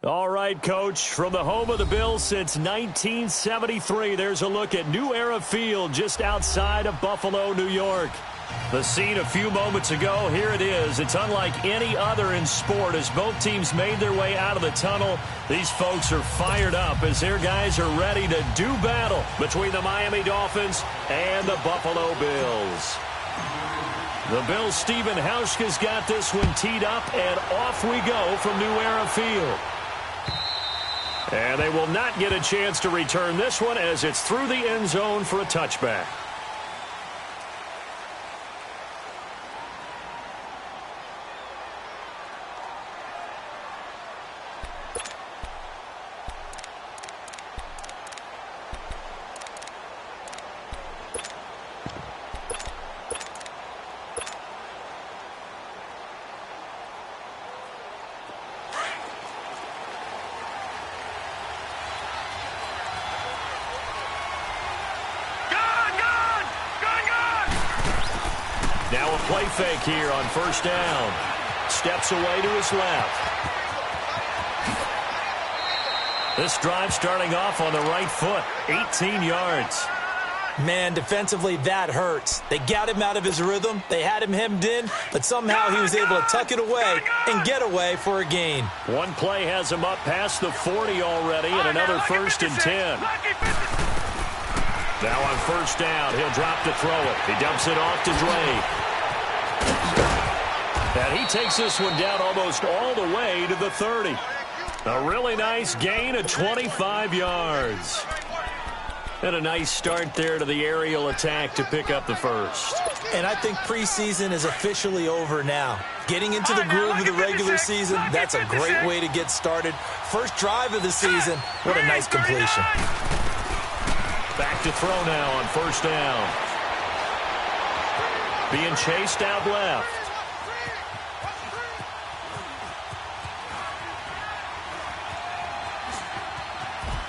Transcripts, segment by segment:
All right, Coach, from the home of the Bills since 1973, there's a look at New Era Field just outside of Buffalo, New York. The scene a few moments ago, here it is. It's unlike any other in sport as both teams made their way out of the tunnel. These folks are fired up as their guys are ready to do battle between the Miami Dolphins and the Buffalo Bills. The Bills' Stephen Hauschka's got this one teed up, and off we go from New Era Field. And they will not get a chance to return this one as it's through the end zone for a touchback. Now a play fake here on first down. Steps away to his left. This drive starting off on the right foot. 18 yards. Man, defensively, that hurts. They got him out of his rhythm. They had him hemmed in, but somehow he was able to tuck it away and get away for a gain. One play has him up past the 40 already, and another first and 10. Now on first down, he'll drop to throw it. He dumps it off to Dre. And he takes this one down almost all the way to the 30. A really nice gain of 25 yards. And a nice start there to the aerial attack to pick up the first. And I think preseason is officially over now. Getting into the groove of the regular season, that's a great way to get started. First drive of the season, what a nice completion. Back to throw now on first down. Being chased out left.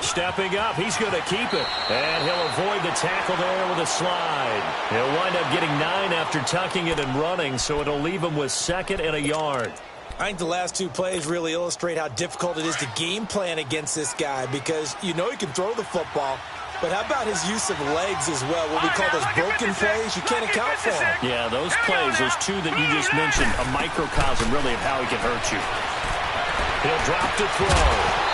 Stepping up, he's going to keep it. And he'll avoid the tackle there with a slide. He'll wind up getting 9 after tucking it and running, so it'll leave him with 2nd and a yard. I think the last 2 plays really illustrate how difficult it is to game plan against this guy because you know he can throw the football, but how about his use of legs as well? What we call those broken plays, you can't account for them. Yeah, those plays, those 2 that you just mentioned, a microcosm really of how he can hurt you. He'll drop to throw.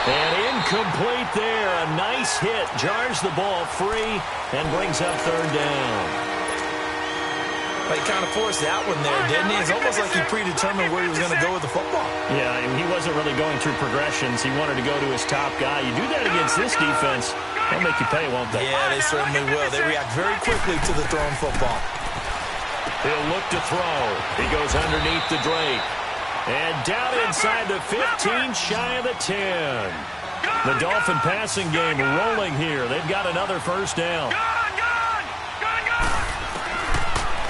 And incomplete there. A nice hit. Jars the ball free and brings up 3rd down. He kind of forced that one there, didn't he? It's almost like he predetermined where he was going to go with the football. Yeah, and he wasn't really going through progressions. He wanted to go to his top guy. You do that against this defense, they'll make you pay, won't they? Yeah, they certainly will. They react very quickly to the thrown football. He'll look to throw. He goes underneath the Drake. And down inside the 15, shy of the 10. The Dolphin passing game rolling here. They've got another first down.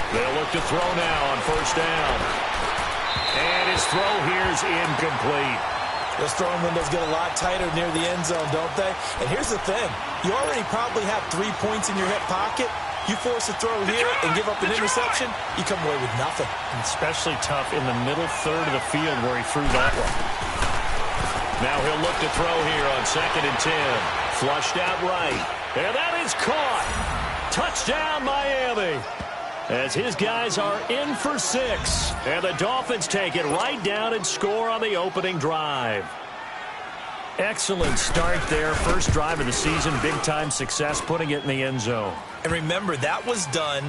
They'll look to throw now on first down. And his throw here is incomplete. Those throwing windows get a lot tighter near the end zone, don't they? And here's the thing. You already probably have 3 points in your hip pocket. You force a throw here and give up an interception, you come away with nothing. Especially tough in the middle third of the field where he threw that one. Now he'll look to throw here on 2nd and 10. Flushed out right. And that is caught. Touchdown, Miami. As his guys are in for 6. And the Dolphins take it right down and score on the opening drive. Excellent start there. First drive of the season. Big-time success putting it in the end zone. And remember, that was done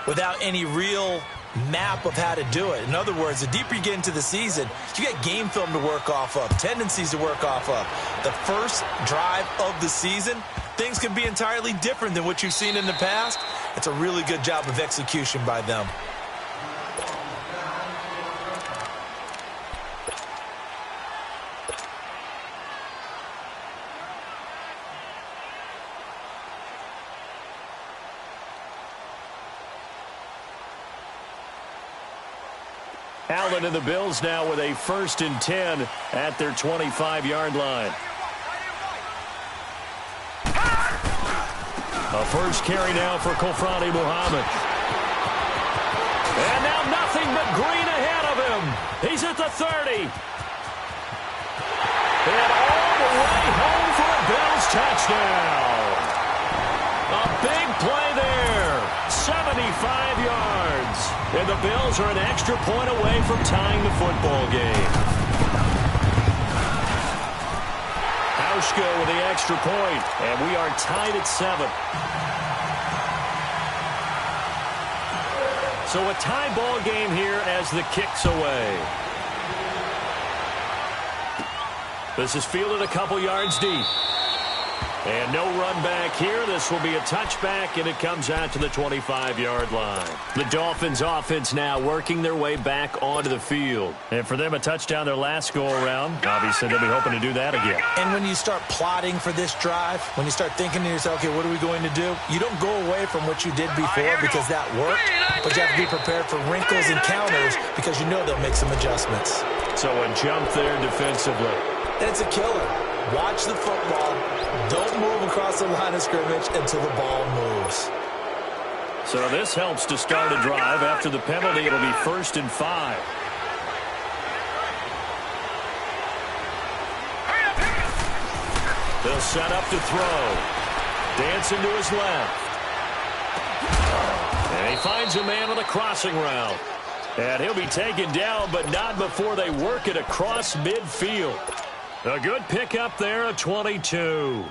without any real map of how to do it. In other words, the deeper you get into the season, you get game film to work off of, tendencies to work off of. The first drive of the season, things can be entirely different than what you've seen in the past. It's a really good job of execution by them. Allen and the Bills now with a 1st and 10 at their 25-yard line. A first carry now for Kofrani Muhammad. And now nothing but green ahead of him. He's at the 30. And all touchdown. A big play there. 75 yards. And the Bills are an extra point away from tying the football game. Hauschka with the extra point, and we are tied at 7. So a tie ball game here as the kick's away. This is fielded a couple yards deep. And no run back here. This will be a touchback, and it comes out to the 25-yard line. The Dolphins offense now working their way back onto the field. And for them, a touchdown their last go-around. Obviously, they'll be hoping to do that again. And when you start plotting for this drive, when you start thinking to yourself, okay, what are we going to do? You don't go away from what you did before because that worked, but you have to be prepared for wrinkles and counters because you know they'll make some adjustments. So a jump there defensively. And it's a killer. Watch the football. Don't move across the line of scrimmage until the ball moves. So this helps to start a drive. After the penalty, it'll be 1st and 5. They'll set up to throw. Dancing to his left. And he finds a man on the crossing route. And he'll be taken down, but not before they work it across midfield. A good pickup there, a 22.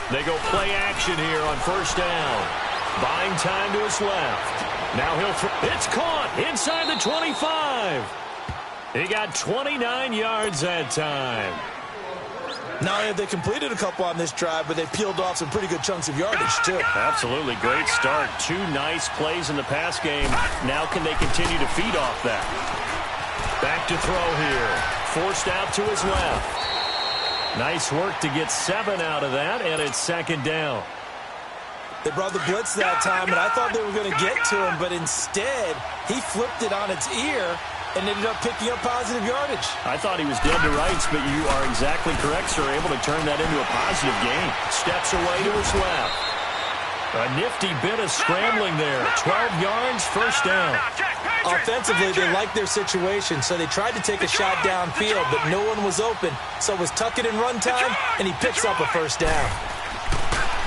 They go play action here on 1st down. Buying time to his left. Now he'll throw. It's caught inside the 25. He got 29 yards that time. Now they completed a couple on this drive, but they peeled off some pretty good chunks of yardage, too. Absolutely. Great start. 2 nice plays in the pass game. Now can they continue to feed off that? Back to throw here. Forced out to his left. Nice work to get 7 out of that, and it's 2nd down. They brought the blitz that time, and I thought they were going to get to him, but instead, he flipped it on its ear and ended up picking up positive yardage. I thought he was dead to rights, but you are exactly correct, sir. Able to turn that into a positive gain. Steps away to his left. A nifty bit of scrambling there. 12 yards, 1st down. Offensively, they liked their situation, so they tried to take a shot downfield, but no one was open. So it was tuck it in run time, and he picks up a 1st down.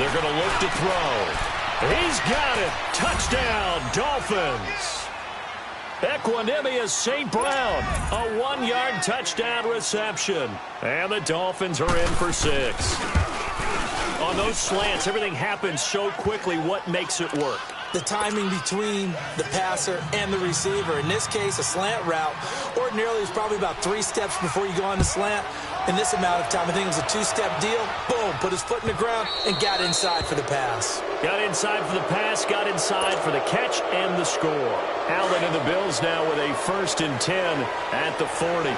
They're going to look to throw. He's got it. Touchdown, Dolphins. Equanimous St. Brown, a 1-yard touchdown reception. And the Dolphins are in for 6. On those slants, everything happens so quickly. What makes it work? The timing between the passer and the receiver. In this case, a slant route. Ordinarily, it's probably about 3 steps before you go on the slant. In this amount of time, I think it was a 2-step deal. Boom, put his foot in the ground and got inside for the pass. Got inside for the pass, got inside for the catch and the score. Allen and the Bills now with a 1st and 10 at the 40.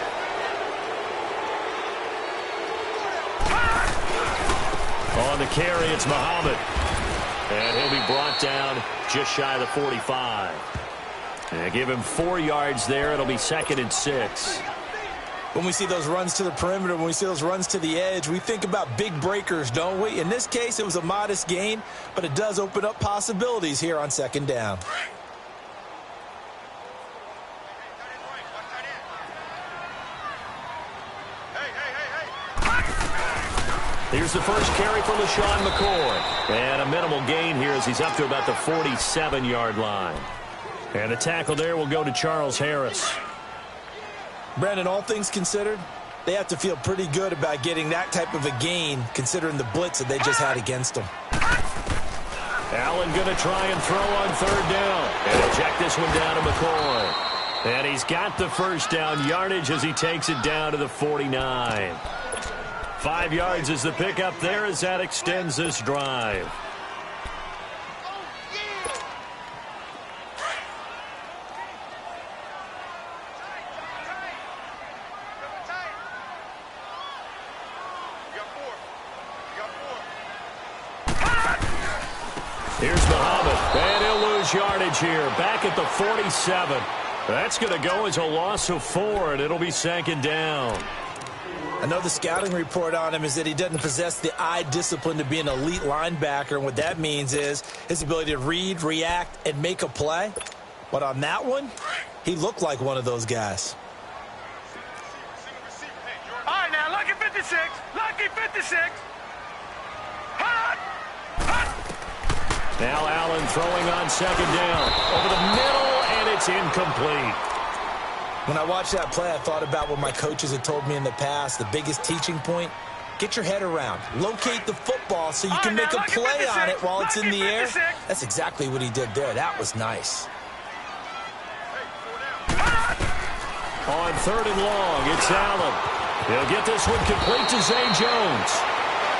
On the carry, it's Muhammad. And he'll be brought down just shy of the 45. And give him 4 yards there. It'll be 2nd and 6. When we see those runs to the perimeter, when we see those runs to the edge, we think about big breakers, don't we? In this case, it was a modest gain, but it does open up possibilities here on 2nd down. Here's the first carry for LaShawn McCoy. And a minimal gain here as he's up to about the 47-yard line. And a tackle there will go to Charles Harris. Brandon, all things considered, they have to feel pretty good about getting that type of a gain considering the blitz that they just had against them. Allen going to try and throw on 3rd down. And he'll check this one down to McCoy. And he's got the 1st down yardage as he takes it down to the 49. 5 yards is the pickup there as that extends this drive. Here's Muhammad, and he'll lose yardage here. Back at the 47. That's going to go as a loss of 4, and it'll be 2nd down. I know the scouting report on him is that he doesn't possess the eye discipline to be an elite linebacker, and what that means is his ability to read, react, and make a play. But on that one, he looked like one of those guys. All right, now, lucky 56. Lucky 56. Hot! Hot! Now Allen throwing on second down. Over the middle, and it's incomplete. When I watched that play, I thought about what my coaches had told me in the past. The biggest teaching point, get your head around. Locate the football so you can make a play on it while it's in the air. That's exactly what he did there. That was nice. On third and long, it's Allen. He'll get this one complete to Zay Jones.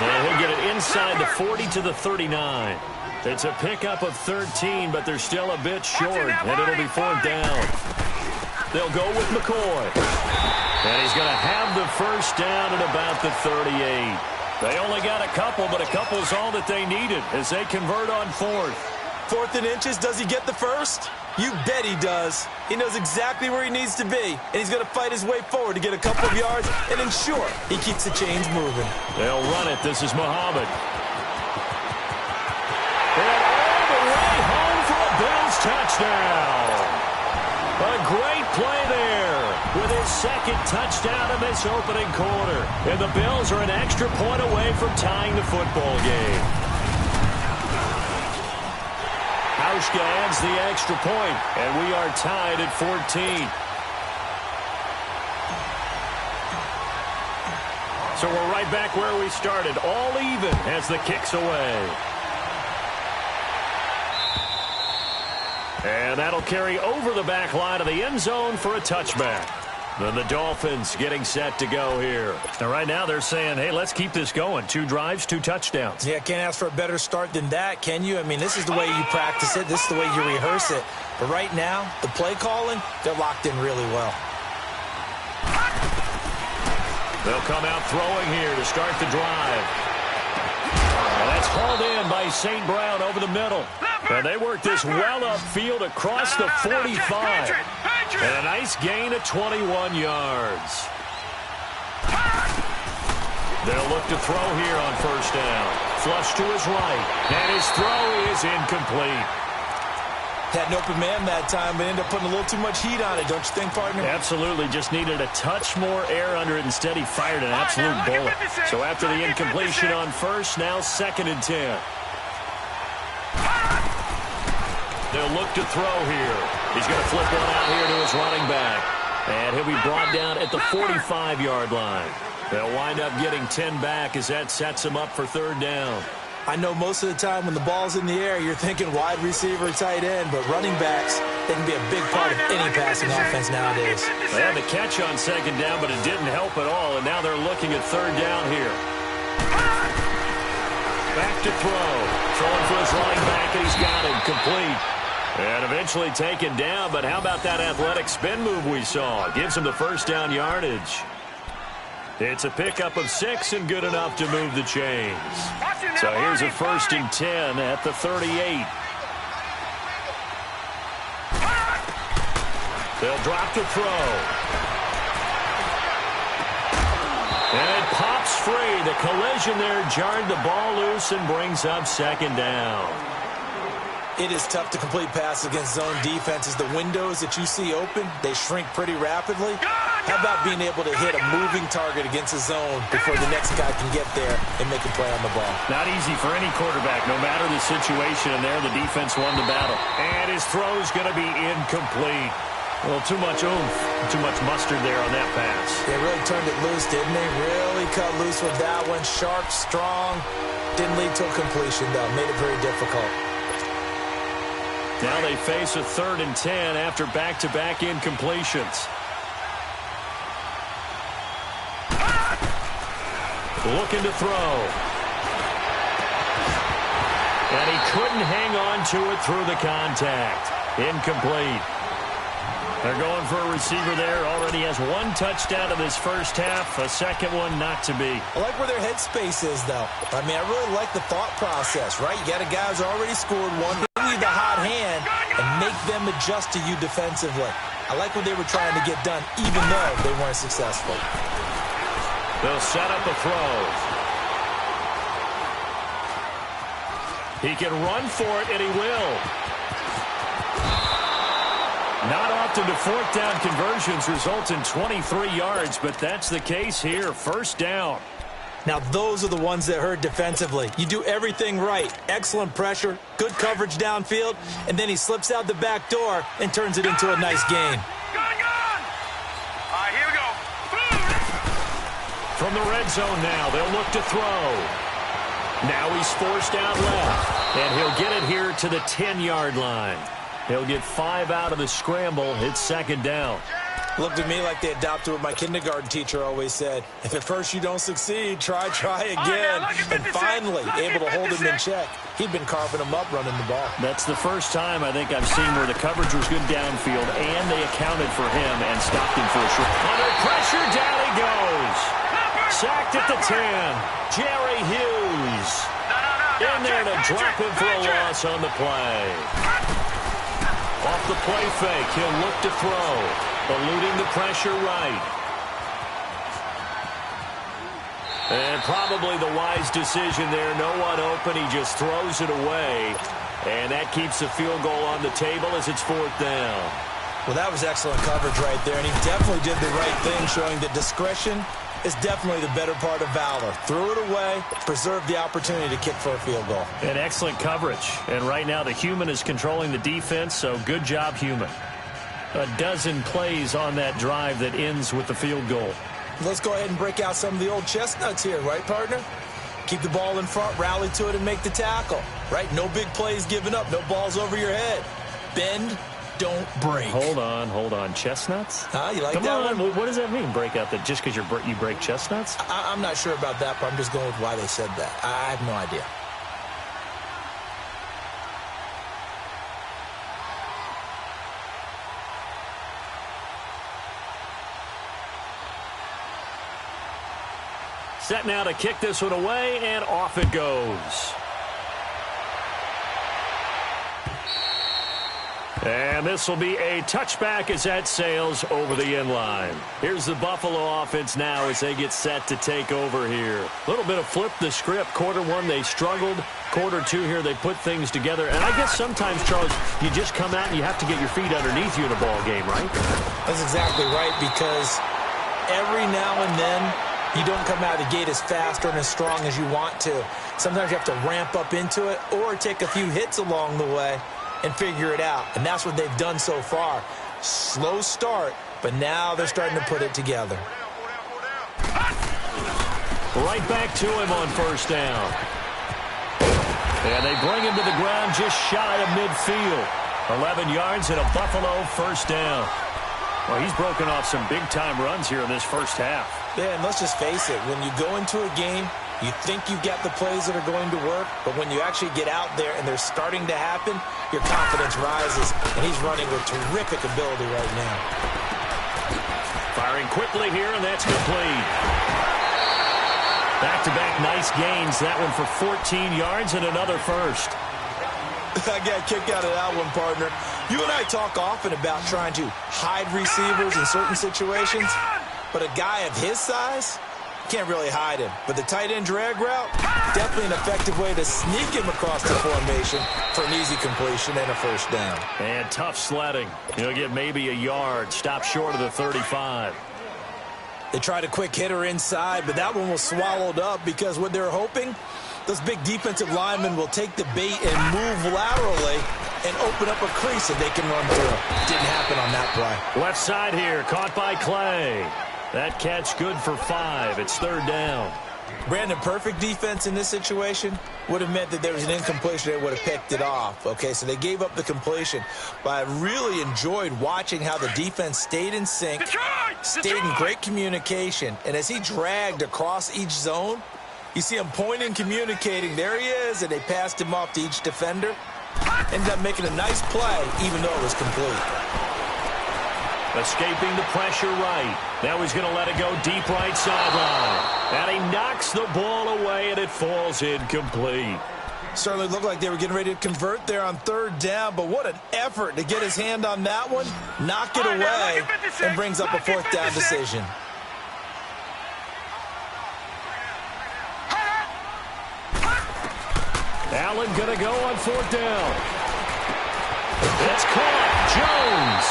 And he'll get it inside the 40 to the 39. It's a pickup of 13, but they're still a bit short, and it'll be fourth down. They'll go with McCoy. And he's going to have the first down at about the 38. They only got a couple, but a couple's all that they needed as they convert on fourth. Fourth and inches, does he get the first? You bet he does. He knows exactly where he needs to be, and he's going to fight his way forward to get a couple of yards and ensure he keeps the chains moving. They'll run it. This is Muhammad. And all the way home for a Bills touchdown. A great play there with his second touchdown in this opening quarter. And the Bills are an extra point away from tying the football game. Hauschka adds the extra point, and we are tied at 14. So we're right back where we started, all even as the kick's away. And that'll carry over the back line of the end zone for a touchback. Then the Dolphins getting set to go here. Now, right now, they're saying, hey, let's keep this going. 2 drives, 2 touchdowns. Yeah, can't ask for a better start than that, can you? I mean, this is the way you practice it. This is the way you rehearse it. But right now, the play calling, they're locked in really well. They'll come out throwing here to start the drive. And that's hauled in by St. Brown over the middle. And they work this well upfield across the 45. And a nice gain of 21 yards. They'll look to throw here on first down. Flush to his right. And his throw is incomplete. Had an open man that time, but ended up putting a little too much heat on it, don't you think, partner? Absolutely. Just needed a touch more air under it. Instead, he fired an absolute bullet. So after the incompletion on first, now 2nd and 10. They'll look to throw here. He's going to flip one out here to his running back. And he'll be brought down at the 45-yard line. They'll wind up getting 10 back as that sets him up for third down. I know most of the time when the ball's in the air, you're thinking wide receiver, tight end, but running backs, they can be a big part of any passing offense nowadays. They had the catch on second down, but it didn't help at all, and now they're looking at third down here. Back to throw. Throwing for his running back, and he's got him complete. And eventually taken down, but how about that athletic spin move we saw? Gives him the first down yardage. It's a pickup of 6 and good enough to move the chains. So here's a 1st and 10 at the 38. They'll drop the throw. And it pops free. The collision there jarred the ball loose and brings up 2nd down. It is tough to complete passes against zone defenses. The windows that you see open, they shrink pretty rapidly. How about being able to hit a moving target against a zone before the next guy can get there and make a play on the ball? Not easy for any quarterback, no matter the situation. And there, the defense won the battle. And his throw's going to be incomplete. Well, too much oomph, too much mustard there on that pass. They really turned it loose, didn't they? Really cut loose with that one. Sharp, strong. Didn't lead to a completion, though. Made it very difficult. Now they face a 3rd and 10 after back-to-back incompletions. Looking to throw. And he couldn't hang on to it through the contact. Incomplete. They're going for a receiver there. Already has 1 touchdown in this first half. A second one not to be. I like where their headspace is, though. I mean, I really like the thought process, right? You got a guy who's already scored one. Give you the hot hand and make them adjust to you defensively. I like what they were trying to get done, even though they weren't successful. They'll set up a throw. He can run for it, and he will. Not often do fourth down conversions result in 23 yards, but that's the case here. First down. Now, those are the ones that hurt defensively. You do everything right. Excellent pressure, good coverage downfield, and then he slips out the back door and turns it into a nice gain. Gone! All right, here we go. From the red zone now, they'll look to throw. Now he's forced out left, and he'll get it here to the 10-yard line. He'll get 5 out of the scramble. It's second down. Looked at me like they adopted what my kindergarten teacher always said. If at first you don't succeed, try again. And finally, able to hold him in check. He'd been carving him up running the ball. That's the first time I think I've seen where the coverage was good downfield, and they accounted for him and stopped him for a short. Under pressure, down he goes. Sacked at the 10. Jerry Hughes. In there to drop him for a loss on the play. Off the play fake, he'll look to throw. Eluding the pressure right. And probably the wise decision there. No one open. He just throws it away. And that keeps the field goal on the table as it's fourth down. Well, that was excellent coverage right there. And he definitely did the right thing, showing that discretion is definitely the better part of valor. Threw it away, preserved the opportunity to kick for a field goal. And excellent coverage. And right now the human is controlling the defense, so good job, human. A dozen plays on that drive that ends with the field goal. Let's go ahead and break out some of the old chestnuts here, right, partner? Keep the ball in front, rally to it, and make the tackle, right? No big plays given up, no balls over your head. Bend, don't break. Hold on. Chestnuts? You like Come that on. one? What does that mean, break out that just because you break chestnuts? I'm not sure about that, but I'm just going with why they said that. I have no idea. Set now to kick this one away, and off it goes. And this will be a touchback as that sails over the end line. Here's the Buffalo offense now as they get set to take over here. A little bit of flip the script. Quarter one, they struggled. Quarter two here, they put things together. And I guess sometimes, Charles, you just come out and you have to get your feet underneath you in a ball game, right? That's exactly right, because every now and then you don't come out of the gate as fast or as strong as you want to. Sometimes you have to ramp up into it or take a few hits along the way and figure it out. And that's what they've done so far. Slow start, but now they're starting to put it together. Right back to him on first down. And they bring him to the ground just shy of midfield. 11 yards and a Buffalo first down. Well, he's broken off some big-time runs here in this first half. Yeah, and let's just face it. When you go into a game, you think you've got the plays that are going to work, but when you actually get out there and they're starting to happen, your confidence rises, and he's running with terrific ability right now. Firing quickly here, and that's complete. Back-to-back nice gains. That one for 14 yards and another first. I got a kick out of that one, partner. You and I talk often about trying to hide receivers in certain situations, but a guy of his size, can't really hide him. But the tight end drag route, definitely an effective way to sneak him across the formation for an easy completion and a first down. And tough sledding. He'll get maybe a yard, stop short of the 35. They tried a quick hitter inside, but that one was swallowed up because what they're hoping, those big defensive linemen will take the bait and move laterally and open up a crease that they can run through. Didn't happen on that play. Left side here, caught by Clay. That catch good for 5. It's third down. Brandon, perfect defense in this situation would have meant that there was an incompletion. They would have picked it off. Okay, so they gave up the completion. But I really enjoyed watching how the defense stayed in sync, stayed in great communication. And as he dragged across each zone, you see him pointing, communicating. There he is, and they passed him off to each defender. Ended up making a nice play, even though it was complete. Escaping the pressure right. Now he's going to let it go deep right sideline. And he knocks the ball away, and it falls incomplete. Certainly looked like they were getting ready to convert there on third down, but what an effort to get his hand on that one, knock it away, and brings up a fourth down decision. Allen going to go on 4th down. It's caught. Jones.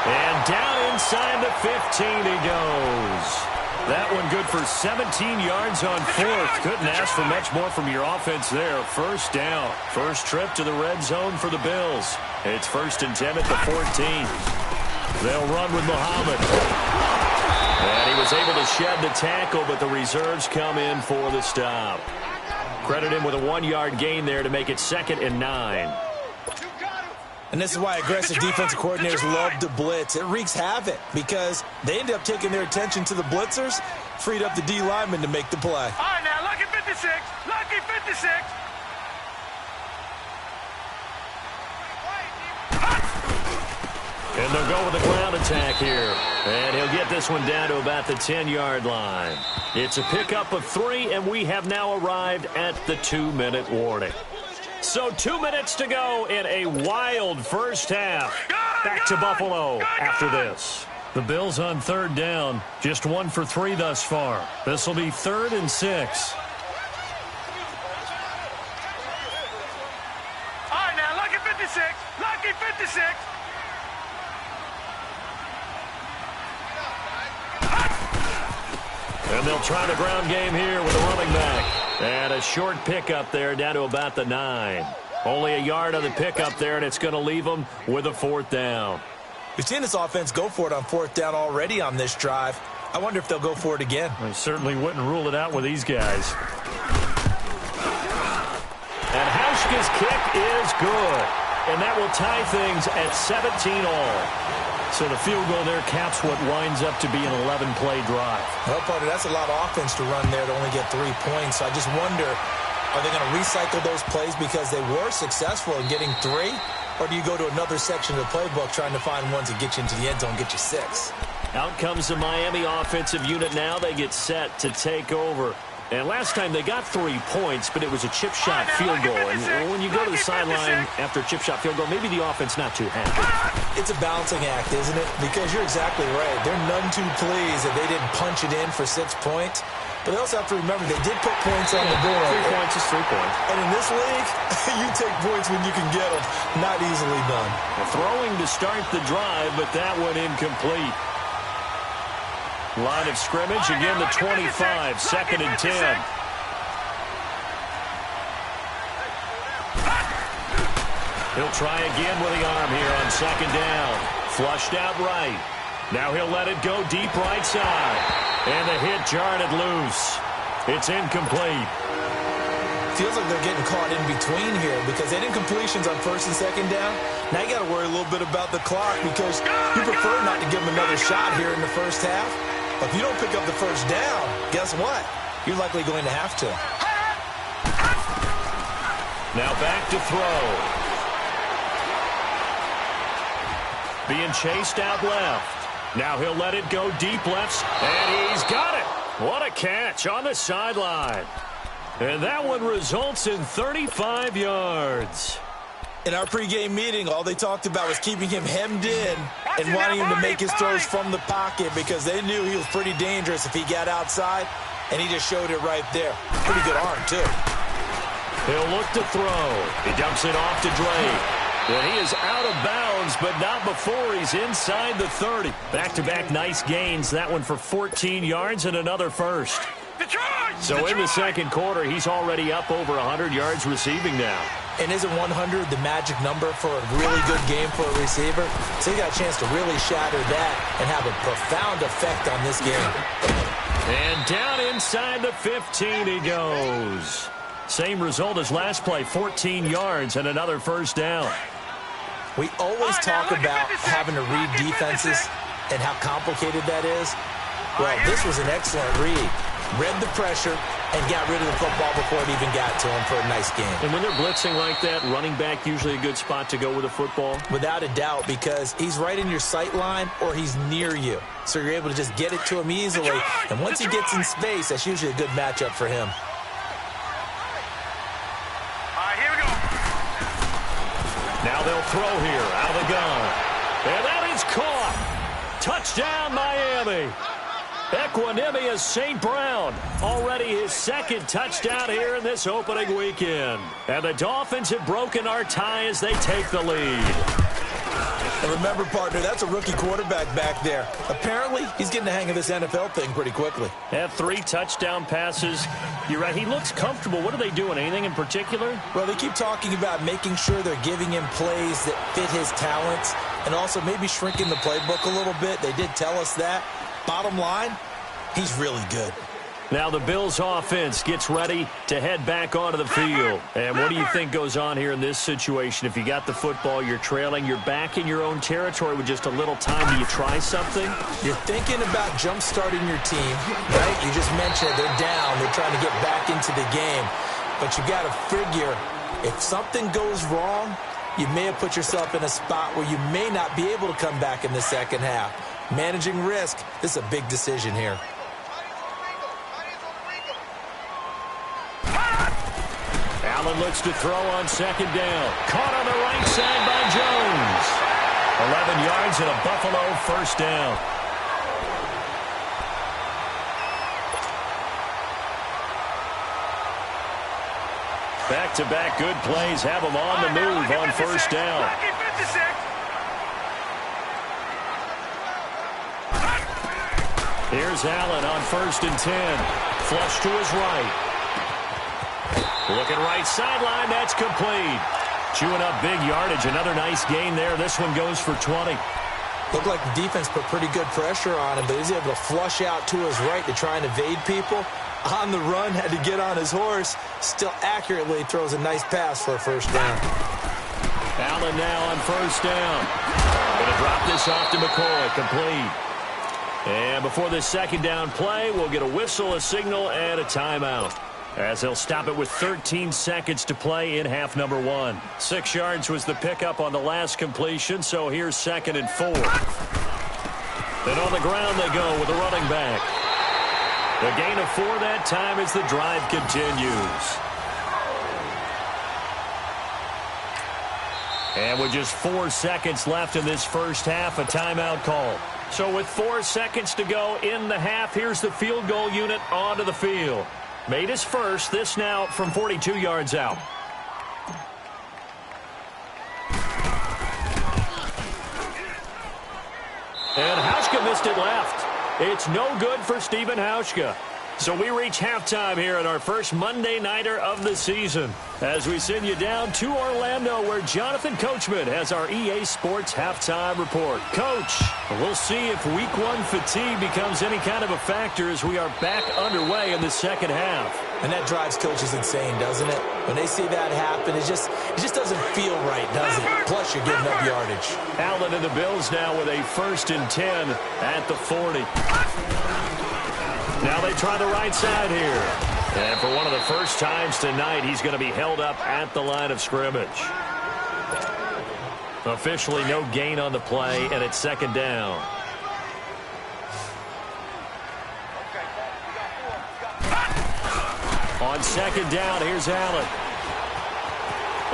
And down inside the 15 he goes. That one good for 17 yards on 4th. Couldn't ask for much more from your offense there. 1st down. First trip to the red zone for the Bills. It's 1st and 10 at the 14. They'll run with Muhammad. And he was able to shed the tackle, but the reserves come in for the stop. Credit him with a 1-yard gain there to make it 2nd and 9. And this is why aggressive defensive coordinators love to blitz. It wreaks havoc because they end up taking their attention to the blitzers, freed up the D lineman to make the play. All right, now, lucky 56. Lucky 56. And they'll go with the ground attack here. And he'll get this one down to about the 10-yard line. It's a pickup of 3, and we have now arrived at the 2-minute warning. So 2 minutes to go in a wild first half. Back to Buffalo after this. The Bills on 3rd down. Just 1 for 3 thus far. This will be 3rd and 6. All right, now, lucky 56. Lucky 56. And they'll try the ground game here with a running back. And a short pickup there down to about the 9. Only a yard on the pickup there, and it's going to leave them with a 4th down. We've seen this offense go for it on 4th down already on this drive. I wonder if they'll go for it again. I certainly wouldn't rule it out with these guys. And Hauschka's kick is good. And that will tie things at 17 all. So the field goal there caps what winds up to be an 11-play drive. Well, partner, that's a lot of offense to run there to only get 3 points. So I just wonder, are they going to recycle those plays because they were successful in getting 3? Or do you go to another section of the playbook trying to find ones that get you into the end zone, get you 6? Out comes the Miami offensive unit now. They get set to take over. And last time they got 3 points, but it was a chip shot field goal. And when you go to the sideline after a chip shot field goal, maybe the offense not too happy. It's a balancing act, isn't it? Because you're exactly right. They're none too pleased that they didn't punch it in for 6 points. But they also have to remember they did put points on the board. 3 points is 3 points. And in this league, you take points when you can get them. Not easily done. Throwing to start the drive, but that one incomplete. Line of scrimmage, again the 25, 2nd and 10. He'll try again with the arm here on 2nd down. Flushed out right. Now he'll let it go deep right side. And the hit jarred it loose. It's incomplete. Feels like they're getting caught in between here because they did incompletions on 1st and 2nd down. Now you got to worry a little bit about the clock because you prefer not to give them another shot here in the first half. But if you don't pick up the 1st down, guess what? You're likely going to have to. Now back to throw. Being chased out left. Now he'll let it go deep left, and he's got it. What a catch on the sideline. And that one results in 35 yards. In our pregame meeting, all they talked about was keeping him hemmed in and wanting him to make his throws from the pocket because they knew he was pretty dangerous if he got outside, and he just showed it right there. Pretty good arm, too. He'll look to throw. He dumps it off to Drake. And he is out of bounds, but not before he's inside the 30. Back-to-back nice gains. That one for 14 yards and another first. So in the 2nd quarter, he's already up over 100 yards receiving now. And isn't 100 the magic number for a really good game for a receiver? So he got a chance to really shatter that and have a profound effect on this game. And down inside the 15 he goes. Same result as last play, 14 yards and another 1st down. We always talk about having to read defenses and how complicated that is. Well, this was an excellent read. Read the pressure and got rid of the football before it even got to him for a nice game. And when they're blitzing like that, running back usually a good spot to go with the football? Without a doubt, because he's right in your sight line or he's near you. So you're able to just get it to him easily. And once he gets in space, that's usually a good matchup for him. Now they'll throw here out of the gun. And that is caught. Touchdown, Miami. Equanimous St. Brown, already his second touchdown here in this opening weekend. And the Dolphins have broken our tie as they take the lead. And remember, partner, that's a rookie quarterback back there. Apparently, he's getting the hang of this NFL thing pretty quickly. Have 3 touchdown passes. You're right, he looks comfortable. What are they doing? Anything in particular? Well, they keep talking about making sure they're giving him plays that fit his talents and also maybe shrinking the playbook a little bit. They did tell us that. Bottom line, he's really good. Now the Bills offense gets ready to head back onto the field. And what do you think goes on here in this situation? If you got the football, you're trailing, you're back in your own territory with just a little time. Do you try something? You're thinking about jump-starting your team, right? You just mentioned they're down. They're trying to get back into the game. But you got to figure, if something goes wrong, you may have put yourself in a spot where you may not be able to come back in the second half. Managing risk, this is a big decision here. Allen looks to throw on second down. Caught on the right side by Jones. 11 yards and a Buffalo first down. Back-to-back good plays have them on the move on first down. Here's Allen on 1st and 10. Flush to his right. Looking right sideline, that's complete. Chewing up big yardage, another nice gain there. This one goes for 20. Looked like the defense put pretty good pressure on him, but he's able to flush out to his right to try and evade people. On the run, had to get on his horse. Still accurately throws a nice pass for a first down. Allen now on first down. Going to drop this off to McCoy, complete. And before this second down play, we'll get a whistle, a signal, and a timeout, as they'll stop it with 13 seconds to play in half number 1. 6 yards was the pickup on the last completion, so here's 2nd and 4. Then on the ground they go with the running back. The gain of 4 that time as the drive continues. And with just 4 seconds left in this first half, a timeout call. So with 4 seconds to go in the half, here's the field goal unit onto the field. Made his first, this now from 42 yards out. And Hauschka missed it left. It's no good for Stephen Hauschka. So we reach halftime here at our first Monday Nighter of the season, as we send you down to Orlando, where Jonathan Coachman has our EA Sports Halftime Report. Coach, we'll see if Week 1 fatigue becomes any kind of a factor as we are back underway in the second half. And that drives coaches insane, doesn't it? When they see that happen, it just doesn't feel right, does it? Plus, you're giving up yardage. Allen and the Bills now with a 1st and 10 at the 40. Now they try the right side here. And for one of the first times tonight, he's going to be held up at the line of scrimmage. Officially no gain on the play, and it's 2nd down. On 2nd down, here's Allen.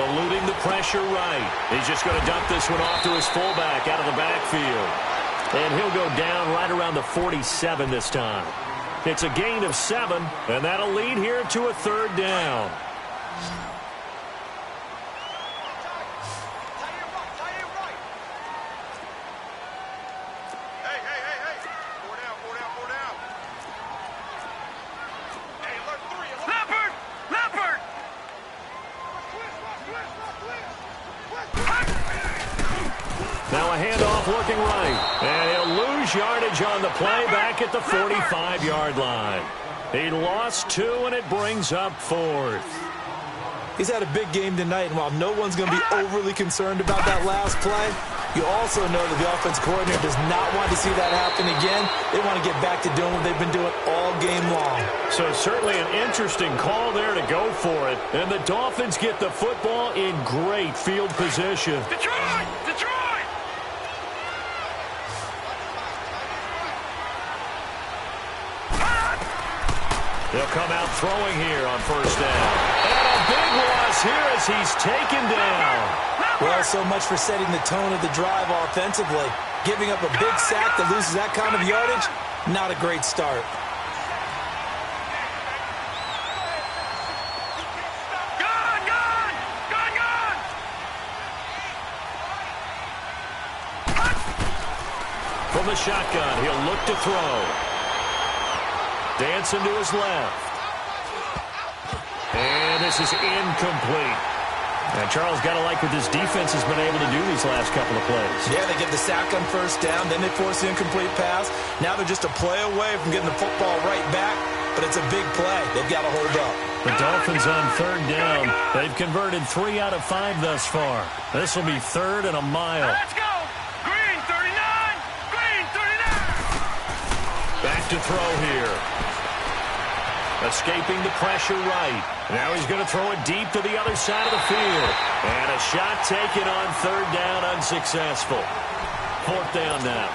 Eluding the pressure right. He's just going to dump this one off to his fullback out of the backfield. And he'll go down right around the 47 this time. It's a gain of 7, and that'll lead here to a 3rd down. Now a handoff looking right. And he'll lose yardage on the play back at the 45-yard line. He lost 2, and it brings up 4th. He's had a big game tonight, and while no one's going to be overly concerned about that last play, you also know that the offense coordinator does not want to see that happen again. They want to get back to doing what they've been doing all game long. So certainly an interesting call there to go for it. And the Dolphins get the football in great field position. Detroit! Detroit! They'll come out throwing here on 1st down. And a big loss here as he's taken down. Well, so much for setting the tone of the drive offensively. Giving up a big sack that loses that kind of yardage, Not a great start. From the shotgun, he'll look to throw. Dancing to his left. And this is incomplete. And Charles, got to like what this defense has been able to do these last couple of plays. Yeah, they get the sack on first down, then they force the incomplete pass. Now they're just a play away from getting the football right back, but it's a big play. They've got to hold up. The Dolphins on third down. They've converted 3 out of 5 thus far. This will be 3rd and a mile. Let's go. Green 39. Green 39. Back to throw here. Escaping the pressure right. Now he's going to throw it deep to the other side of the field. And a shot taken on third down, unsuccessful. 4th down now.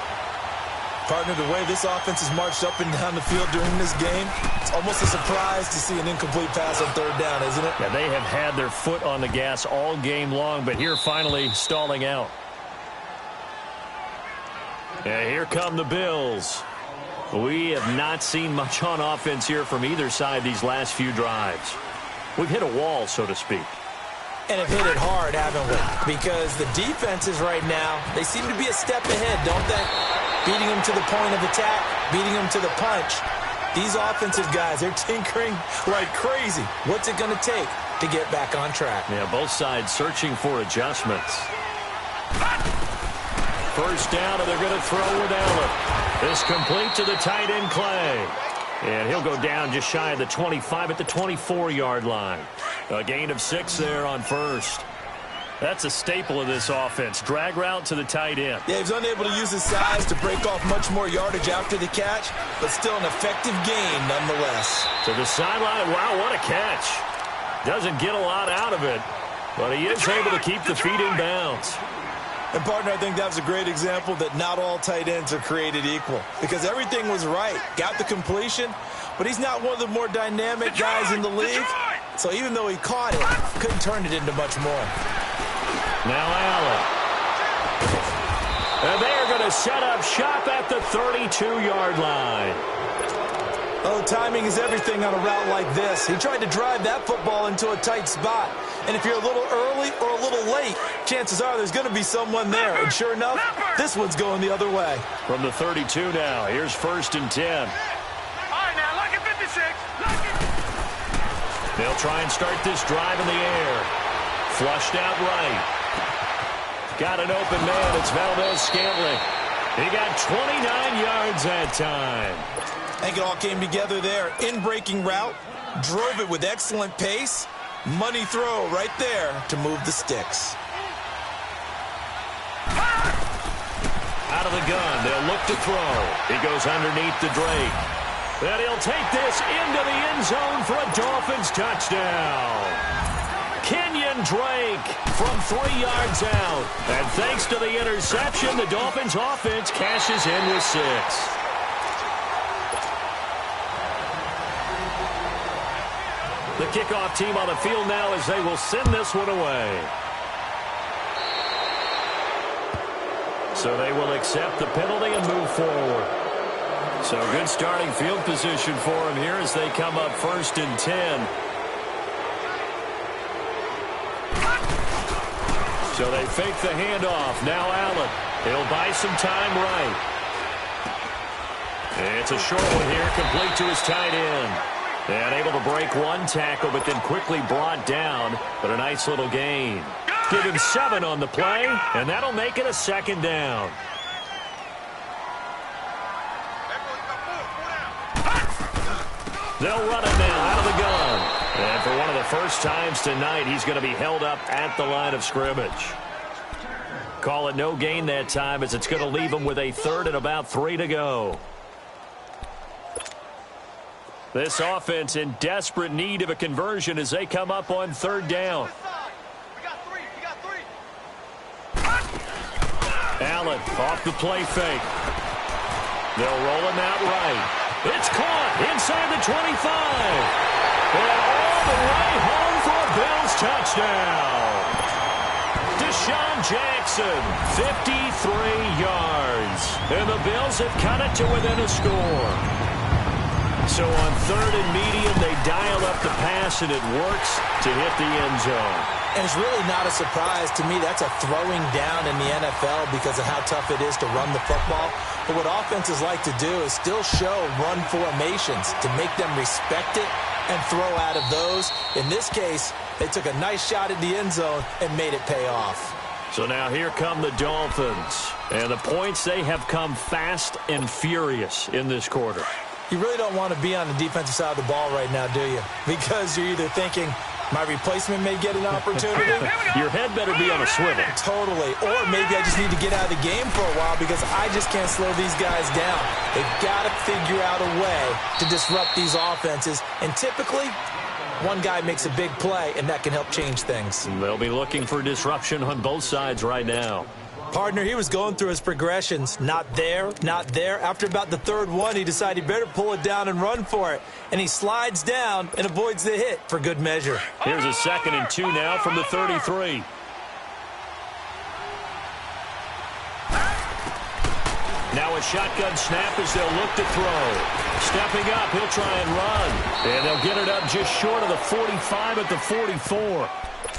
Partner, the way this offense has marched up and down the field during this game, it's almost a surprise to see an incomplete pass on third down, isn't it? Yeah, they have had their foot on the gas all game long, but here finally stalling out. And here come the Bills. We have not seen much on offense here from either side these last few drives. We've hit a wall, so to speak. And have hit it hard, haven't we? Because the defenses right now, they seem to be a step ahead, don't they? Beating them to the point of attack, beating them to the punch. These offensive guys, they're tinkering like crazy. What's it going to take to get back on track? Yeah, both sides searching for adjustments. First down, and they're going to throw with Allen. This complete to the tight end, Clay. And he'll go down just shy of the 25 at the 24-yard line. A gain of 6 there on first. That's a staple of this offense. Drag route to the tight end. Yeah, he's unable to use his size to break off much more yardage after the catch, but still an effective gain nonetheless. To the sideline. Wow, what a catch. Doesn't get a lot out of it, but he is able to keep the feet in bounds. And, partner, I think that was a great example that not all tight ends are created equal, because everything was right. Got the completion, but he's not one of the more dynamic guys in the league. So even though he caught it, couldn't turn it into much more. Now Allen. And they're going to set up shop at the 32-yard line. Oh, timing is everything on a route like this. He tried to drive that football into a tight spot. And if you're a little early or a little late, chances are there's going to be someone there. And sure enough, this one's going the other way. From the 32 now, here's 1st and 10. All right, now, look at 56. Look at... They'll try and start this drive in the air. Flushed out right. Got an open man. It's Valdez-Scantling. He got 29 yards that time. I think it all came together there. In-breaking route, drove it with excellent pace. Money throw right there to move the sticks. Out of the gun, they'll look to throw. He goes underneath the Drake. And he'll take this into the end zone for a Dolphins touchdown. Kenyon Drake from 3 yards out. And thanks to the interception, the Dolphins offense cashes in with 6. The kickoff team on the field now as they will send this one away. So they will accept the penalty and move forward. So good starting field position for them here as they come up 1st and 10. So they fake the handoff. Now Allen. He'll buy some time right. It's a short one here, complete to his tight end. And able to break one tackle, but then quickly brought down. But a nice little gain. Give him 7 on the play, and that'll make it a 2nd down. They'll run it now out of the gun. And for one of the first times tonight, he's going to be held up at the line of scrimmage. Call it no gain that time as it's going to leave him with a 3rd and about 3 to go. This offense in desperate need of a conversion as they come up on 3rd down. Allen off the play fake. They'll roll him out right. It's caught inside the 25. And all the way home for a Bills touchdown. Deshaun Jackson, 53 yards. And the Bills have cut it to within a score. So on third and medium, they dial up the pass, and it works to hit the end zone. And it's really not a surprise to me. That's a throwing down in the NFL because of how tough it is to run the football. But what offenses like to do is still show run formations to make them respect it and throw out of those. In this case, they took a nice shot at the end zone and made it pay off. So now here come the Dolphins. And the points, they have come fast and furious in this quarter. You really don't want to be on the defensive side of the ball right now, do you? Because you're either thinking, my replacement may get an opportunity. Your head better be on a swivel. Totally. Or maybe I just need to get out of the game for a while because I just can't slow these guys down. They've got to figure out a way to disrupt these offenses. And typically, one guy makes a big play, and that can help change things. They'll be looking for disruption on both sides right now. Partner, he was going through his progressions. Not there, not there. After about the third one, he decided he better pull it down and run for it. And he slides down and avoids the hit for good measure. Here's a 2nd and 2 now from the 33. Now a shotgun snap as they'll look to throw. Stepping up, he'll try and run. And they'll get it up just short of the 45 at the 44.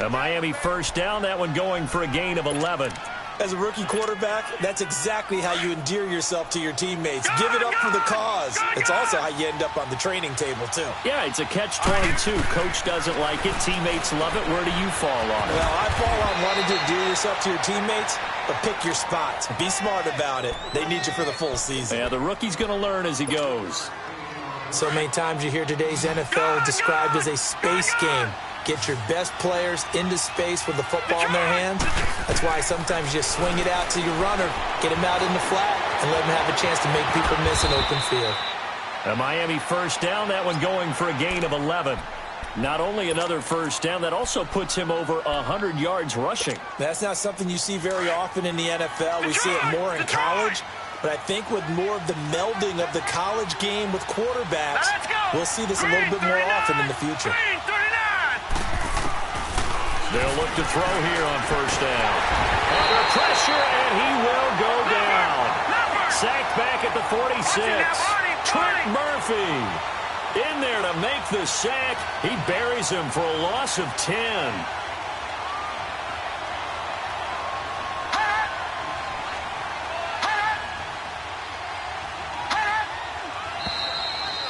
A Miami first down, that one going for a gain of 11. As a rookie quarterback, that's exactly how you endear yourself to your teammates. Give it up for the cause. It's also how you end up on the training table, too. Yeah, it's a catch-22. Coach doesn't like it. Teammates love it. Where do you fall on it? Well, I fall on wanting to endear yourself to your teammates, but pick your spots. Be smart about it. They need you for the full season. Yeah, the rookie's going to learn as he goes. So many times you hear today's NFL described as a space game. Get your best players into space with the football in their hands. That's why sometimes you swing it out to your runner, get him out in the flat, and let him have a chance to make people miss an open field. A Miami first down, that one going for a gain of 11. Not only another first down, that also puts him over 100 yards rushing. That's not something you see very often in the NFL. We see it more in college. But I think with more of the melding of the college game with quarterbacks, we'll see this a little bit more often in the future. They'll look to throw here on first down. Under pressure, and he will go down. Sacked back at the 46. Trent Murphy in there to make the sack. He buries him for a loss of 10.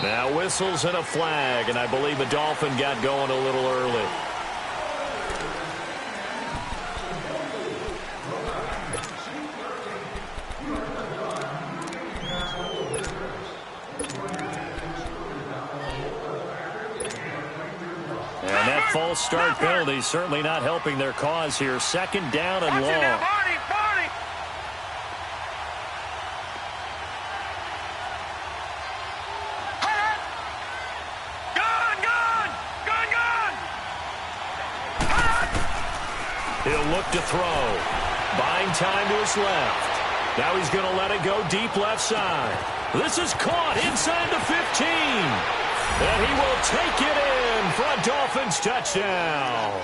Now whistles and a flag, and I believe a Dolphin got going a little early. And that false start penalty certainly not helping their cause here. 2nd down and long. He'll look to throw. Buying time to his left. Now he's going to let it go deep left side. This is caught inside the 15. And he will take it in for a Dolphins touchdown.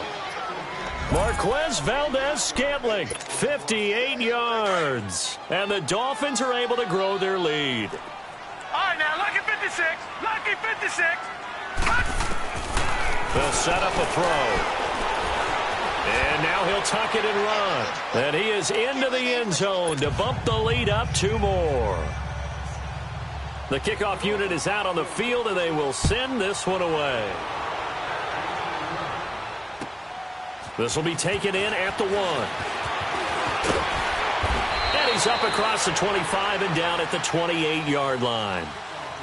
Marquez Valdez-Scantling, 58 yards. And the Dolphins are able to grow their lead. All right, now, lucky 56. Lucky 56. They'll set up a throw. And now he'll tuck it and run. And he is into the end zone to bump the lead up 2 more. The kickoff unit is out on the field, and they will send this one away. This will be taken in at the 1. And he's up across the 25 and down at the 28-yard line.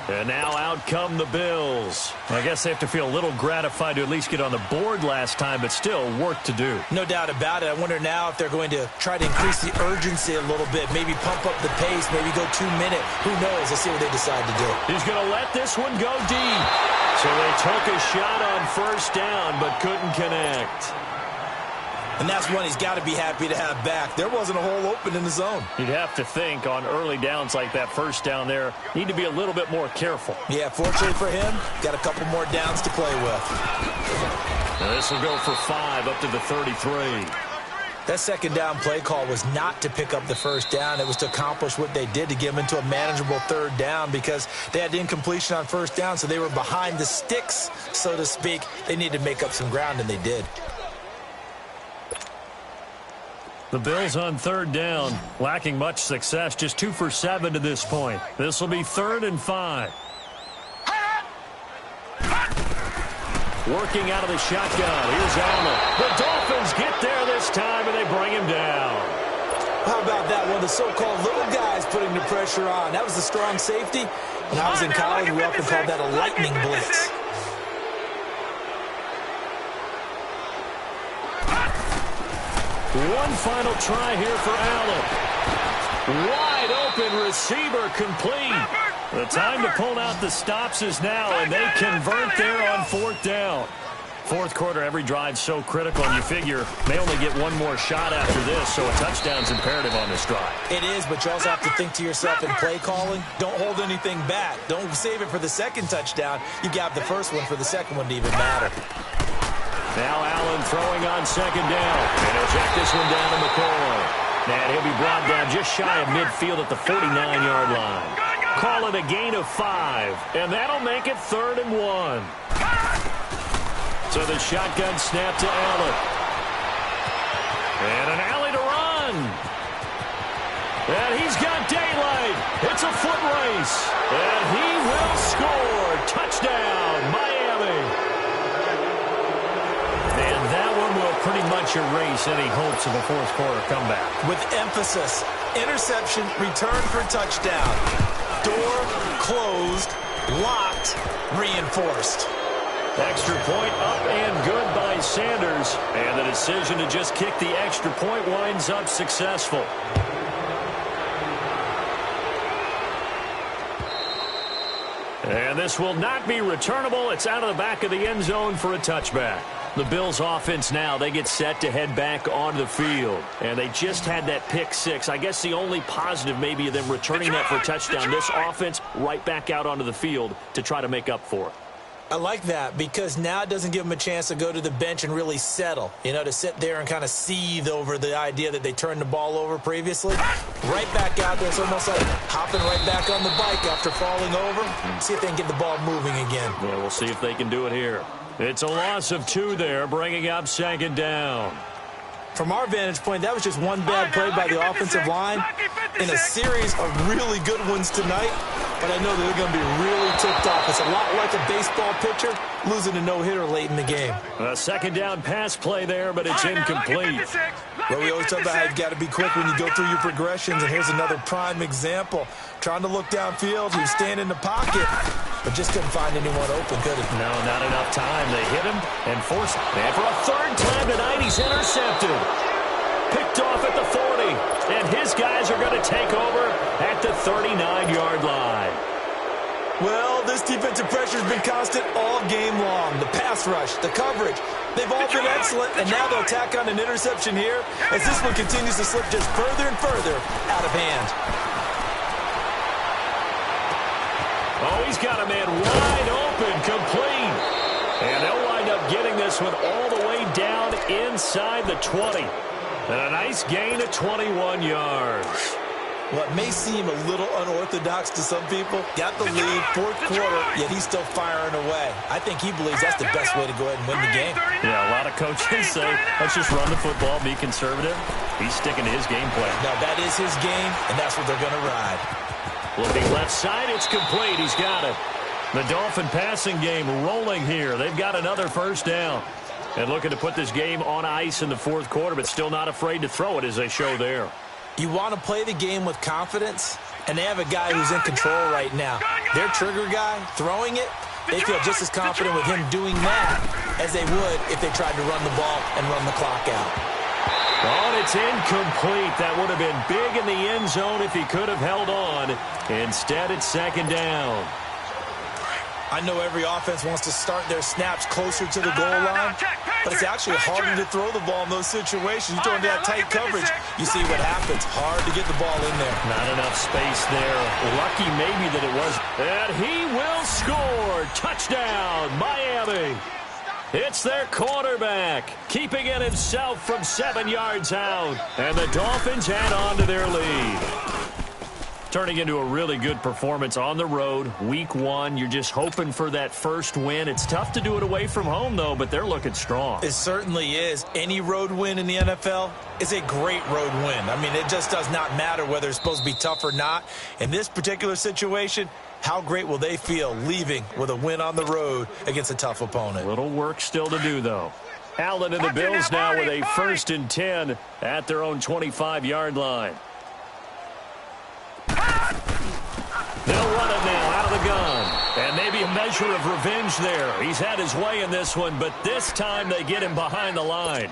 And now out come the Bills. I guess they have to feel a little gratified to at least get on the board last time, but still work to do. No doubt about it. I wonder now if they're going to try to increase the urgency a little bit, maybe pump up the pace, maybe go 2-minute. Who knows? Let's see what they decide to do. He's going to let this one go deep. So they took a shot on first down, but couldn't connect. And that's one he's got to be happy to have back. There wasn't a hole open in the zone. You'd have to think on early downs like that first down there, need to be a little bit more careful. Yeah, fortunately for him, got a couple more downs to play with. Now this will go for 5 up to the 33. That second down play call was not to pick up the first down. It was to accomplish what they did, to get them into a manageable third down, because they had incompletion on first down, so they were behind the sticks, so to speak. They needed to make up some ground, and they did. The Bills on third down, lacking much success, just 2 for 7 to this point. This will be 3rd and 5. Working out of the shotgun. Here's Allen. The Dolphins get there this time, and they bring him down. How about that one? The so-called little guys putting the pressure on. That was the strong safety. When I was in college, we often called that a lightning blitz. One final try here for Allen. Wide open receiver complete. The time to pull out the stops is now, and they convert there on 4th down. Fourth quarter, every drive so critical, and you figure they only get one more shot after this, so a touchdown's imperative on this drive. It is, but you also have to think to yourself in play calling, don't hold anything back. Don't save it for the second touchdown. You got the first one for the second one to even matter. Now Allen throwing on 2nd down, and he'll check this one down to McCoy. And he'll be brought down just shy of midfield at the 49-yard line. Call it a gain of 5, and that'll make it 3rd and 1. So the shotgun snap to Allen. And an alley to run. And he's got daylight. It's a foot race. And he will score. Touchdown, Miami. And that one will pretty much erase any hopes of a fourth quarter comeback. With emphasis, interception, return for touchdown. Door closed, locked, reinforced. Extra point up and good by Sanders. And the decision to just kick the extra point winds up successful. And this will not be returnable. It's out of the back of the end zone for a touchback. The Bills offense now, they get set to head back onto the field. And they just had that pick 6. I guess the only positive maybe of them returning that for a touchdown. This offense right back out onto the field to try to make up for it. I like that because now it doesn't give them a chance to go to the bench and really settle, to sit there and kind of seethe over the idea that they turned the ball over previously. Right back out there. It's almost like hopping right back on the bike after falling over. See if they can get the ball moving again. Yeah, we'll see if they can do it here. It's a loss of 2 there, bringing up 2nd down. From our vantage point, that was just one bad play by the offensive line in a series of really good ones tonight. But I know that they're going to be really ticked off. It's a lot like a baseball pitcher losing a no-hitter late in the game. A 2nd down pass play there, but it's incomplete. Well, we always talk about how you've got to be quick when you go through your progressions, and here's another prime example. Trying to look downfield, he was standing in the pocket, but just couldn't find anyone open, could he? No, not enough time. They hit him and forced him. And for a 3rd time tonight, he's intercepted. Picked off at the 40, and his guys are going to take over at the 39-yard line. Well, this defensive pressure has been constant all game long. The pass rush, the coverage, they've all been excellent, and now they'll tack on an interception here as this one continues to slip just further and further out of hand. Oh, he's got a man wide open, complete. And they'll wind up getting this one all the way down inside the 20. And a nice gain of 21 yards. What may seem a little unorthodox to some people, got the lead, 4th quarter, yet he's still firing away. I think he believes that's the best way to go ahead and win the game. Yeah, a lot of coaches say, let's just run the football, be conservative. He's sticking to his game plan. Now, that is his game, and that's what they're going to ride. Looking left side, it's complete. He's got it. The Dolphin passing game rolling here. They've got another 1st down. And looking to put this game on ice in the 4th quarter, but still not afraid to throw it as they show there. You want to play the game with confidence, and they have a guy who's in control right now. Their trigger guy, throwing it, they feel just as confident with him doing that as they would if they tried to run the ball and run the clock out. Oh, and it's incomplete. That would have been big in the end zone if he could have held on. Instead, it's 2nd down. I know every offense wants to start their snaps closer to the goal line, but it's actually harder to throw the ball in those situations. You throw into that tight coverage, you see what happens. Hard to get the ball in there. Not enough space there. Lucky maybe that it was. And he will score. Touchdown, Miami. It's their quarterback, keeping it himself from 7 yards out. And the Dolphins add on to their lead. Turning into a really good performance on the road, week 1. You're just hoping for that first win. It's tough to do it away from home, though, but they're looking strong. It certainly is. Any road win in the NFL is a great road win. I mean, it just does not matter whether it's supposed to be tough or not. In this particular situation, how great will they feel leaving with a win on the road against a tough opponent? Little work still to do, though. Allen and the Bills now with a 1st and 10 at their own 25-yard line. They'll run it now out of the gun. And maybe a measure of revenge there. He's had his way in this one, but this time they get him behind the line.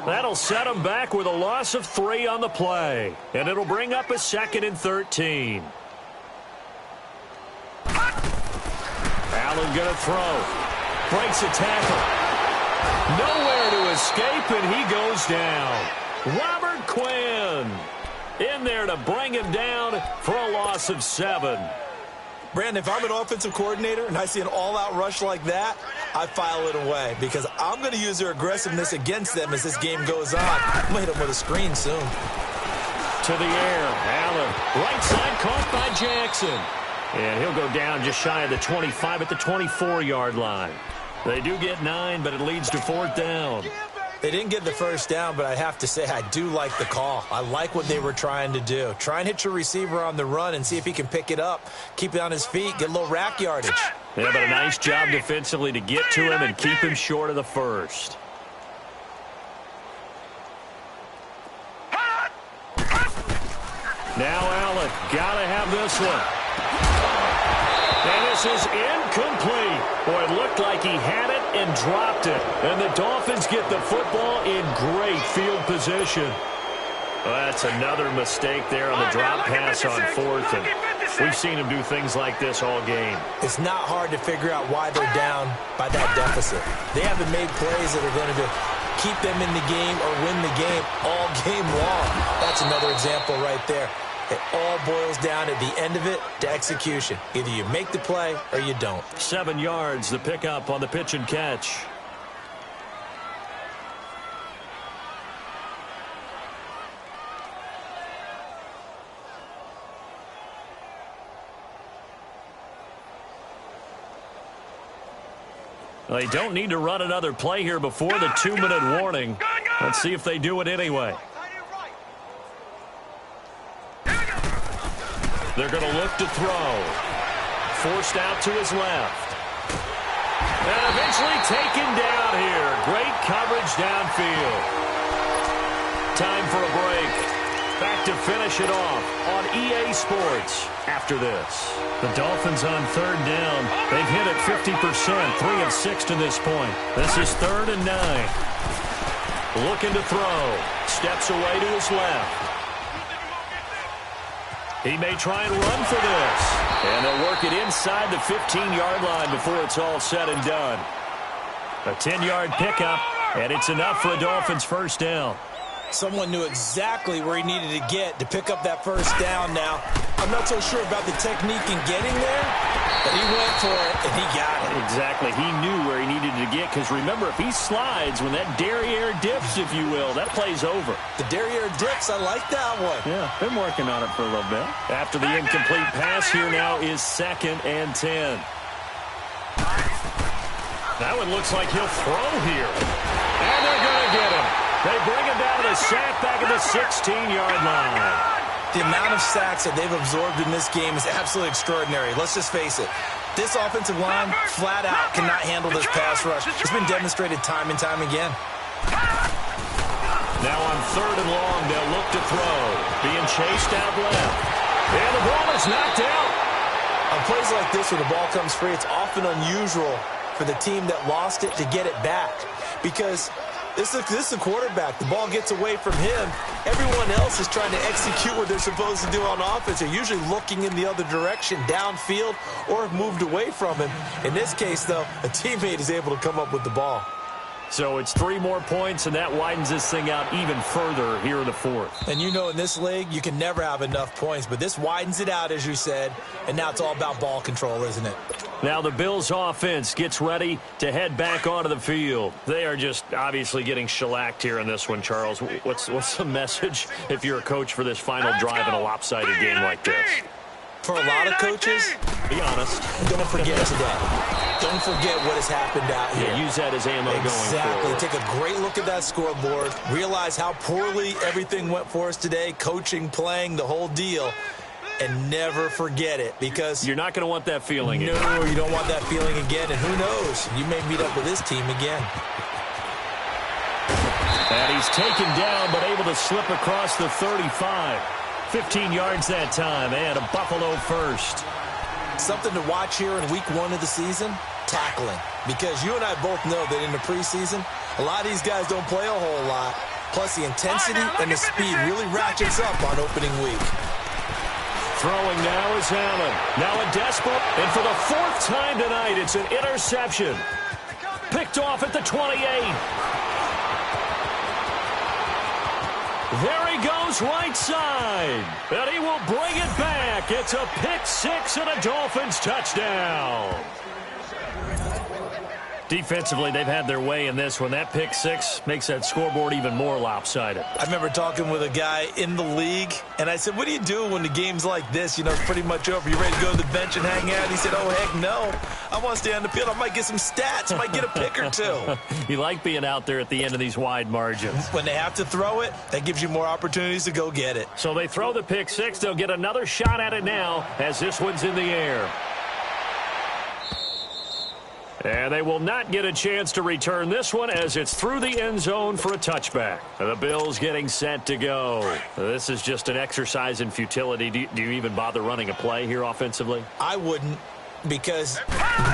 That'll set him back with a loss of 3 on the play. And it'll bring up a 2nd and 13. Allen gonna throw. Breaks a tackle. Nowhere to escape, and he goes down. Robert Quinn in there to bring him down for a loss of 7. Brandon, if I'm an offensive coordinator and I see an all-out rush like that, I file it away because I'm going to use their aggressiveness against them as this game goes on. I'm going to hit them with a screen soon. To the air, Allen. Right side caught by Jackson. And he'll go down just shy of the 25 at the 24-yard line. They do get 9, but it leads to 4th down. They didn't get the first down, but I have to say I do like the call. I like what they were trying to do. Try and hit your receiver on the run and see if he can pick it up, keep it on his feet, get a little rack yardage. Yeah, but a nice job defensively to get to him and keep him short of the first. Now Allen, gotta have this one. And this is incomplete. Boy, it looked like he had it and dropped it. And the Dolphins get the football in great field position. Well, that's another mistake there on the drop pass on 4th. And we've seen him do things like this all game. It's not hard to figure out why they're down by that deficit. They haven't made plays that are going to keep them in the game or win the game all game long. That's another example right there. It all boils down at the end of it to execution. Either you make the play or you don't. 7 yards, the pickup on the pitch and catch. They don't need to run another play here before the 2-minute warning. Let's see if they do it anyway. They're going to look to throw. Forced out to his left. And eventually taken down here. Great coverage downfield. Time for a break. Back to finish it off on EA Sports after this. The Dolphins on 3rd down. They've hit it 50%, 3 of 6 to this point. This is 3rd and 9. Looking to throw. Steps away to his left. He may try and run for this. And they'll work it inside the 15-yard line before it's all said and done. A 10-yard pickup, and it's enough for a Dolphins first down. Someone knew exactly where he needed to get to pick up that first down now. I'm not so sure about the technique in getting there, but he went for it, and he got it. Exactly. He knew where he needed to get, because remember, if he slides, when that derriere dips, if you will, that play's over. The derriere dips, I like that one. Yeah, been working on it for a little bit. After the incomplete pass, here now is 2nd and 10. That one looks like he'll throw here. And they're going to get him. They bring him down to the sack back at the 16-yard line. The amount of sacks that they've absorbed in this game is absolutely extraordinary. Let's just face it. This offensive line, flat out, cannot handle this pass rush. It's been demonstrated time and time again. Now on 3rd and long, they'll look to throw. Being chased out left. And the ball is knocked out. On plays like this where the ball comes free, it's often unusual for the team that lost it to get it back. Because this is a quarterback. The ball gets away from him. Everyone else is trying to execute what they're supposed to do on offense. They're usually looking in the other direction, downfield, or have moved away from him. In this case, though, a teammate is able to come up with the ball. So it's 3 more points, and that widens this thing out even further here in the fourth. And you know, in this league, you can never have enough points, but this widens it out, as you said, and now it's all about ball control, isn't it? Now the Bills offense gets ready to head back onto the field. They are just obviously getting shellacked here in this one, Charles. What's the message if you're a coach for this final drive in a lopsided game like this? For a lot of coaches, be honest, don't forget today. Don't forget what has happened out here. Yeah, use that as ammo going forward. Take a great look at that scoreboard. Realize how poorly everything went for us today, coaching, playing, the whole deal. And never forget it, because you're not going to want that feeling again. No, you don't want that feeling again. And who knows? You may meet up with this team again. And he's taken down, but able to slip across the 35. 15 yards that time, and a Buffalo first. Something to watch here in week 1 of the season, tackling. Because you and I both know that in the preseason, a lot of these guys don't play a whole lot. Plus, the intensity and the speed really ratchets up on opening week. Throwing now is Allen. Now a desperate, and for the 4th time tonight, it's an interception. Picked off at the 28. There he goes right side. And he will bring it back. It's a pick 6 and a Dolphins touchdown. Defensively, they've had their way in this one. That pick 6 makes that scoreboard even more lopsided. I remember talking with a guy in the league, and I said, what do you do when the game's like this? You know, it's pretty much over. You ready to go to the bench and hang out? He said, oh, heck no. I want to stay on the field. I might get some stats. I might get a pick or 2. You like being out there at the end of these wide margins. When they have to throw it, that gives you more opportunities to go get it. So they throw the pick 6. They'll get another shot at it now as this one's in the air. And they will not get a chance to return this one as it's through the end zone for a touchback. The Bills getting set to go. This is just an exercise in futility. Do you even bother running a play here offensively? I wouldn't, because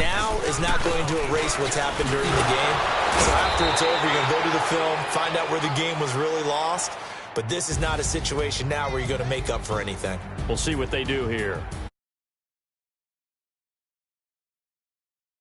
now is not going to erase what's happened during the game. So after it's over, you're going to go to the film, find out where the game was really lost. But this is not a situation now where you're going to make up for anything. We'll see what they do here.